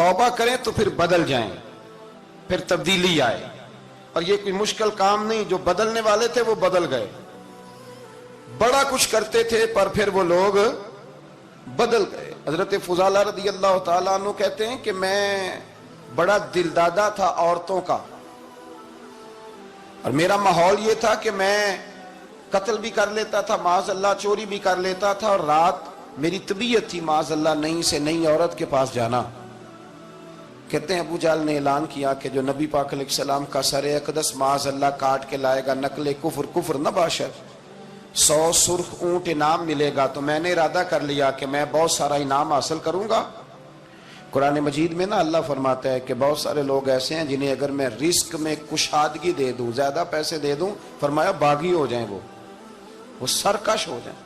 तौबा करें तो फिर बदल जाएं, फिर तब्दीली आए। और ये कोई मुश्किल काम नहीं, जो बदलने वाले थे वो बदल गए। बड़ा कुछ करते थे पर फिर वो लोग बदल गए। हजरत फुजाला रदी अल्लाह ताला अन्हु कहते हैं कि मैं बड़ा दिलदादा था औरतों का, और मेरा माहौल ये था कि मैं कत्ल भी कर लेता था, माज़अल्लाह चोरी भी कर लेता था, और रात मेरी तबीयत थी माज़अल्लाह नई से नई औरत के पास जाना। कहते हैं अबू जाल ने ऐलान किया कि जो नबी पाक अलैहिस्सलाम का सर अक़दस माज़अल्लाह काट के लाएगा, नकले कुफ्र कुफ्र न बाशर, 100 सुर्ख ऊंट इनाम मिलेगा। तो मैंने इरादा कर लिया कि मैं बहुत सारा इनाम हासिल करूंगा। कुरान मजीद में ना अल्लाह फरमाता है कि बहुत सारे लोग ऐसे हैं जिन्हें अगर मैं रिस्क में कुशादगी दे दूं, ज्यादा पैसे दे दूं, फरमाया बागी हो जाएं, वो सरकश हो जाएं।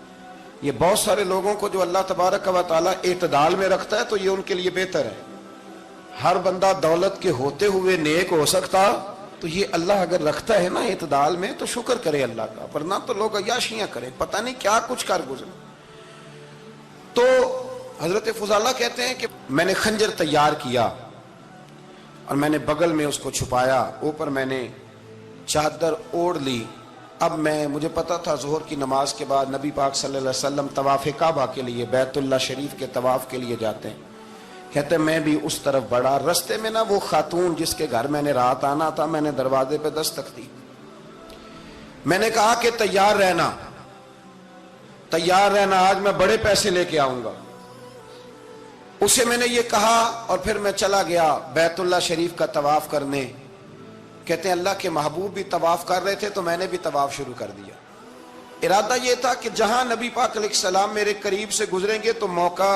ये बहुत सारे लोगों को जो अल्लाह तबारक व तआला एतदाल में रखता है तो ये उनके लिए बेहतर है। हर बंदा दौलत के होते हुए नेक हो सकता, तो ये अल्लाह अगर रखता है ना एतदाल में तो शुक्र करे अल्लाह का, वरना तो लोग अय्याशियां करें, पता नहीं क्या कुछ कर गुजरे। तो हजरत फुजाला कहते हैं कि मैंने खंजर तैयार किया और मैंने बगल में उसको छुपाया, ऊपर मैंने चादर ओढ़ ली। अब मुझे पता था ज़ोहर की नमाज के बाद नबी पाक सल्लल्लाहु अलैहि वसल्लम तवाफ़ काबा के लिए, बैतुल्लाह शरीफ के तवाफ़ के लिए जाते हैं। कहते मैं भी उस तरफ बढ़ा। रस्ते में ना वो खातून जिसके घर मैंने रात आना था, मैंने दरवाजे पे दस्तक दी। मैंने कहा कि तैयार रहना, तैयार रहना, आज मैं बड़े पैसे लेके आऊंगा। उसे मैंने ये कहा और फिर मैं चला गया बैतुल्लाह शरीफ का तवाफ करने। कहते हैं अल्लाह के महबूब भी तवाफ कर रहे थे तो मैंने भी तवाफ शुरू कर दिया। इरादा ये था कि जहां नबी पाक अलैहिस्सलाम मेरे करीब से गुजरेंगे तो मौका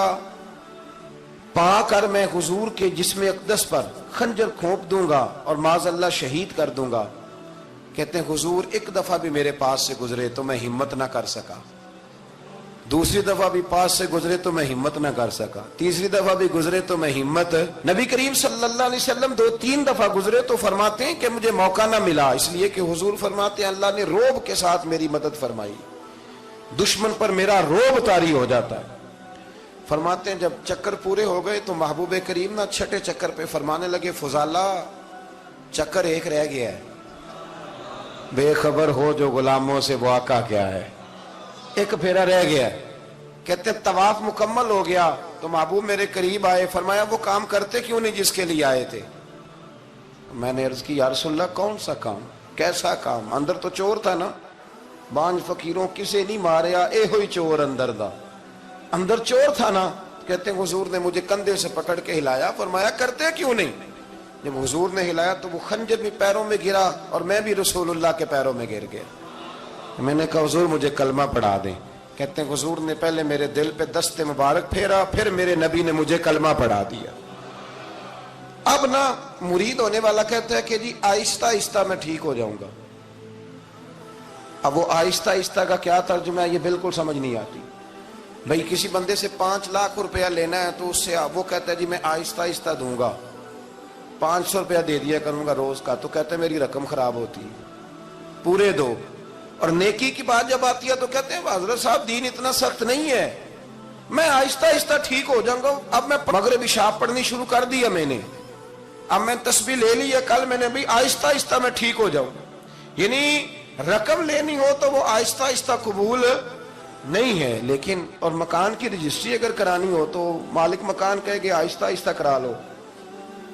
पाकर मैं हुजूर के जिस्म अक़दस पर खंजर खोप दूंगा और माज़अल्लाह शहीद कर दूंगा। कहते हैं हुजूर एक दफा भी मेरे पास से गुजरे तो मैं हिम्मत ना कर सका, दूसरी दफा भी पास से गुजरे तो मैं हिम्मत ना कर सका, तीसरी दफा भी गुजरे तो मैं हिम्मत। नबी करीम सल्लल्लाहु अलैहि वसल्लम 2-3 दफा गुजरे तो फरमाते हैं कि मुझे मौका ना मिला, इसलिए कि हुजूर फरमाते हैं अल्लाह ने रोब के साथ मेरी मदद फरमाई, दुश्मन पर मेरा रोब तारी हो जाता है। फरमाते हैं जब चक्कर पूरे हो गए तो महबूब करीम ना छठे चक्कर पे फरमाने लगे फुजाला चक्कर एक रह गया है, बेखबर हो जो गुलामों से वो आका क्या है, एक फेरा रह गया। कहते तवाफ मुकम्मल हो गया तो महबूब मेरे करीब आए, फरमाया वो काम करते क्यों नहीं जिसके लिए आए थे। मैंने अर्ज की या रसूलल्लाह कौन सा काम, कैसा काम? अंदर तो चोर था ना, बांझ फकीरों किसे नहीं मारिया, ए हुई चोर अंदर दा, अंदर चोर था ना। कहते हुजूर ने मुझे कंधे से पकड़ के हिलाया, फरमाया करते क्यों नहीं। जब हुजूर ने हिलाया तो वो खंजर भी पैरों में गिरा और मैं भी रसूलुल्लाह के पैरों में गिर गया। मैंने कहा हुजूर मुझे कलमा पढ़ा दें। कहते हैं हुजूर ने पहले मेरे दिल पे दस्ते मुबारक फेरा, फिर मेरे नबी ने मुझे कलमा पढ़ा दिया। अब ना मुरीद होने वाला कहता है कि जी आहिस्ता आहिस्ता मैं ठीक हो जाऊंगा। अब वो आहिस्ता आहिस्ता का क्या तर्जुमा है ये बिल्कुल समझ नहीं आती। भाई किसी बंदे से 5 लाख रुपया लेना है तो उससे वो कहता है जी मैं आहिस्ता आहिस्ता दूंगा, 500 रुपया दे दिया करूंगा रोज का, तो कहते हैं मेरी रकम खराब होती है, पूरे दो। और नेकी की बात जब आती है तो कहते हैं हजरत साहब दीन इतना सख्त नहीं है, मैं आहिस्ता आहिस्ता ठीक हो जाऊंगा। अब मैं मगरिब इशा पढ़नी शुरू कर दी है मैंने, अब मैं तस्बीह ले ली है, कल मैंने भी आहिस्ता आहिस्ता मैं ठीक हो जाऊंगा। यानी रकम लेनी हो तो वो आहिस्ता आहिस्ता कबूल नहीं है। लेकिन और मकान की रजिस्ट्री अगर करानी हो तो मालिक मकान कहे कि आहिस्ता आहिस्ता करा लो,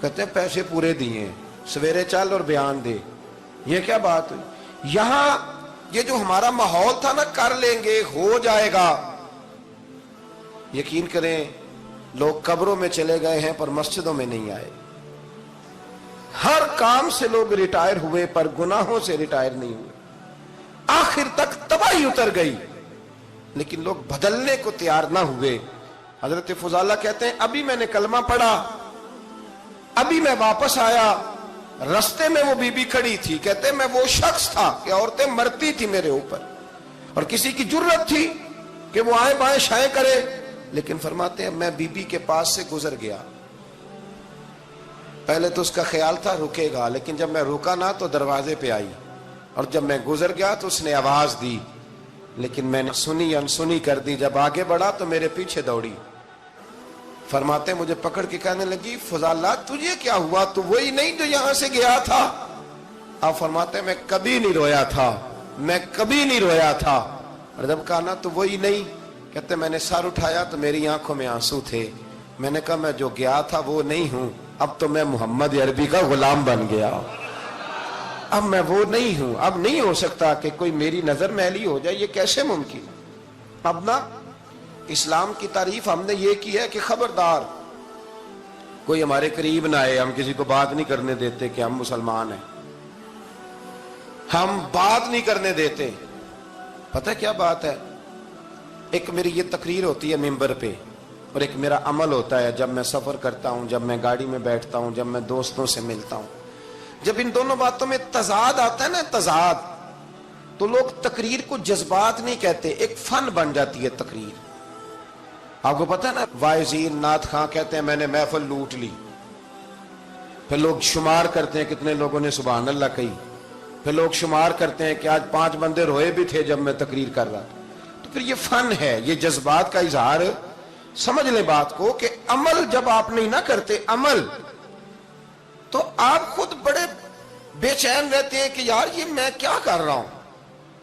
कहते हैं पैसे पूरे दिए, सवेरे चल और बयान दे। ये क्या बात हुई? यहां ये जो हमारा माहौल था ना, कर लेंगे हो जाएगा, यकीन करें लोग कब्रों में चले गए हैं पर मस्जिदों में नहीं आए। हर काम से लोग रिटायर हुए पर गुनाहों से रिटायर नहीं हुए, आखिर तक तबाही उतर गई, लेकिन लोग बदलने को तैयार ना हुए। हजरत फुजाला कहते हैं अभी मैंने कलमा पढ़ा, अभी मैं वापस आया, रास्ते में वो बीबी खड़ी थी। कहते हैं मैं वो शख्स था कि औरतें मरती थी मेरे ऊपर और किसी की जुर्रत थी कि वो आए बाएं शाएं करे, लेकिन फरमाते हैं मैं बीबी के पास से गुजर गया। पहले तो उसका ख्याल था रुकेगा, लेकिन जब मैं रुका ना तो दरवाजे पे आई, और जब मैं गुजर गया तो उसने आवाज दी, लेकिन मैंने सुनी अनसुनी कर दी। जब आगे बढ़ा तो मेरे पीछे दौड़ी। فرماتے مجھے پکڑ کے کہنے لگی فضالہ تجھے کیا ہوا، تو وہی نہیں جو یہاں سے گیا تھا؟ آپ فرماتے میں کبھی نہیں رویا تھا، میں کبھی نہیں رویا تھا۔ اور جب کہا نا تو وہی نہیں، کہتے میں نے سر اٹھایا تو میری آنکھوں میں آنسو تھے، میں نے کہا میں جو گیا تھا وہ نہیں ہوں، اب تو میں محمد عربی کا غلام بن گیا، اب میں وہ نہیں ہوں، اب نہیں ہو سکتا کہ کوئی میری نظر میلی ہو جائے، یہ کیسے ممکن؟ اب نا اسلام کی تعریف ہم نے یہ کی ہے کہ خبردار کوئی ہمارے قریب نہ آئے، ہم کسی کو بات نہیں کرنے دیتے کہ ہم مسلمان ہیں، ہم بات نہیں کرنے دیتے۔ پتہ کیا بات ہے، ایک میری یہ تقریر ہوتی ہے ممبر پہ، اور ایک میرا عمل ہوتا ہے جب میں سفر کرتا ہوں، جب میں گاڑی میں بیٹھتا ہوں، جب میں دوستوں سے ملتا ہوں۔ جب ان دونوں باتوں میں تضاد آتا ہے نا، تضاد، تو لوگ تقریر کو جذبات نہیں کہتے، ایک فن بن جاتی ہے تقریر۔ آپ کو پتہ ہے نا، وائزین نعت خواں کہتے ہیں میں نے محفل لوٹ لی، پھر لوگ شمار کرتے ہیں کتنے لوگوں نے سبحان اللہ کہی، پھر لوگ شمار کرتے ہیں کہ آج 5 بندے روئے بھی تھے جب میں تقریر کر رہا تھا۔ تو پھر یہ فن ہے، یہ جذبات کا اظہار۔ سمجھ لیں بات کو کہ عمل جب آپ نہیں نہ کرتے عمل، تو آپ خود بڑے بے چین رہتے ہیں کہ یار یہ میں کیا کر رہا ہوں،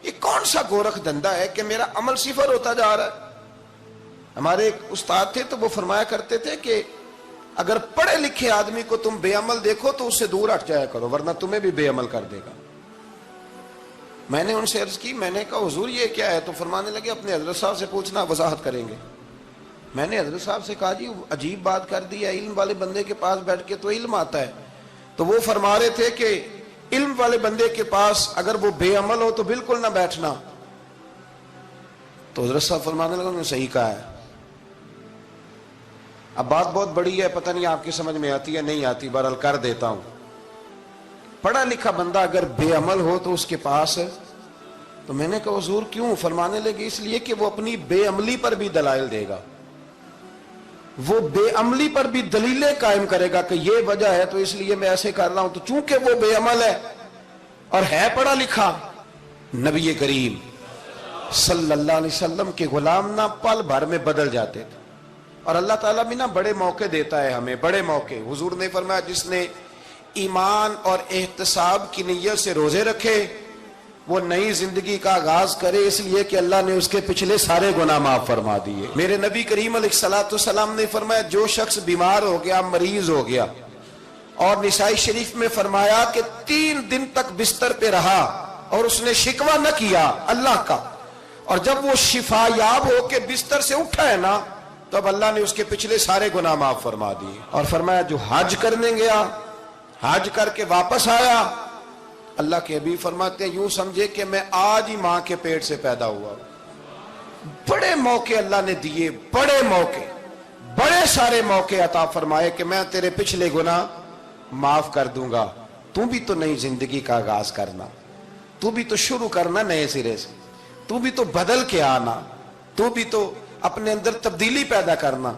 یہ کون سا گورکھ دھندا ہے کہ میرا عمل صفر ہوتا جا رہا ہے۔ ہمارے ایک استاد تھے تو وہ فرمایا کرتے تھے کہ اگر پڑھے لکھے آدمی کو تم بے عمل دیکھو تو اس سے دور ہٹ جایا کرو، ورنہ تمہیں بھی بے عمل کر دے گا۔ میں نے ان سے عرض کی، میں نے کہا حضور یہ کیا ہے؟ تو فرمانے لگے اپنے حضرت صاحب سے پوچھنا، وضاحت کریں گے۔ میں نے حضرت صاحب سے کہا جی عجیب بات کر دی ہے، علم والے بندے کے پاس بیٹھ کے تو علم آتا ہے۔ تو وہ فرما رہے تھے کہ علم والے بندے کے پاس اگر وہ بے عمل ہو تو بالکل نہ بیٹھنا۔ تو حضرت صاحب فرمانے لگے انہوں نے صحیح کہا ہے۔ اب بات بہت بڑی ہے، پتہ نہیں آپ کی سمجھ میں آتی ہے نہیں آتی، بہرحال کر دیتا ہوں۔ پڑھا لکھا بندہ اگر بے عمل ہو تو اس کے پاس، تو میں نے کہا حضور کیوں؟ فرمانے لگے اس لیے کہ وہ اپنی بے عملی پر بھی دلائل دے گا، وہ بے عملی پر بھی دلیلیں قائم کرے گا کہ یہ وجہ ہے تو اس لیے میں ایسے کر رہا ہوں۔ تو چونکہ وہ بے عمل ہے اور ہے پڑھا لکھا، نبی کریم صلی اللہ علیہ وسلم کے غلام نہ پل بھر میں بدل جاتے تھے۔ اور اللہ تعالیٰ بھی نا بڑے موقع دیتا ہے ہمیں، بڑے موقع۔ حضور نے فرمایا جس نے ایمان اور احتساب کی نیت سے روزے رکھے وہ نئی زندگی کا آغاز کرے، اس لیے کہ اللہ نے اس کے پچھلے سارے گناہ معاف فرما دیے۔ میرے نبی کریم علیہ الصلوۃ والسلام نے فرمایا جو شخص بیمار ہو گیا، مریض ہو گیا، اور نسائی شریف میں فرمایا کہ 3 دن تک بستر پہ رہا اور اس نے شکوہ نہ کیا اللہ کا، اور جب وہ شفا یاب ہو کے بستر سے اٹھا ہے نا، تب اللہ نے اس کے پچھلے سارے گناہ معاف فرما دیے۔ اور فرمایا جو حج کرنے گیا، حج کر کے واپس آیا، اللہ کے حبیب فرماتے ہیں یوں سمجھے کہ میں آج ہی ماں کے پیٹ سے پیدا ہوا۔ بڑے موقع اللہ نے دیے، بڑے موقع، بڑے سارے موقع عطا فرمائے کہ میں تیرے پچھلے گناہ معاف کر دوں گا، تو بھی تو نئی زندگی کا آغاز کرنا، تو بھی تو شروع کرنا نئے سرے سے، تو بھی تو بدل کے آنا، تو بھی تو اپنے اندر تبدیلی پیدا کرنا۔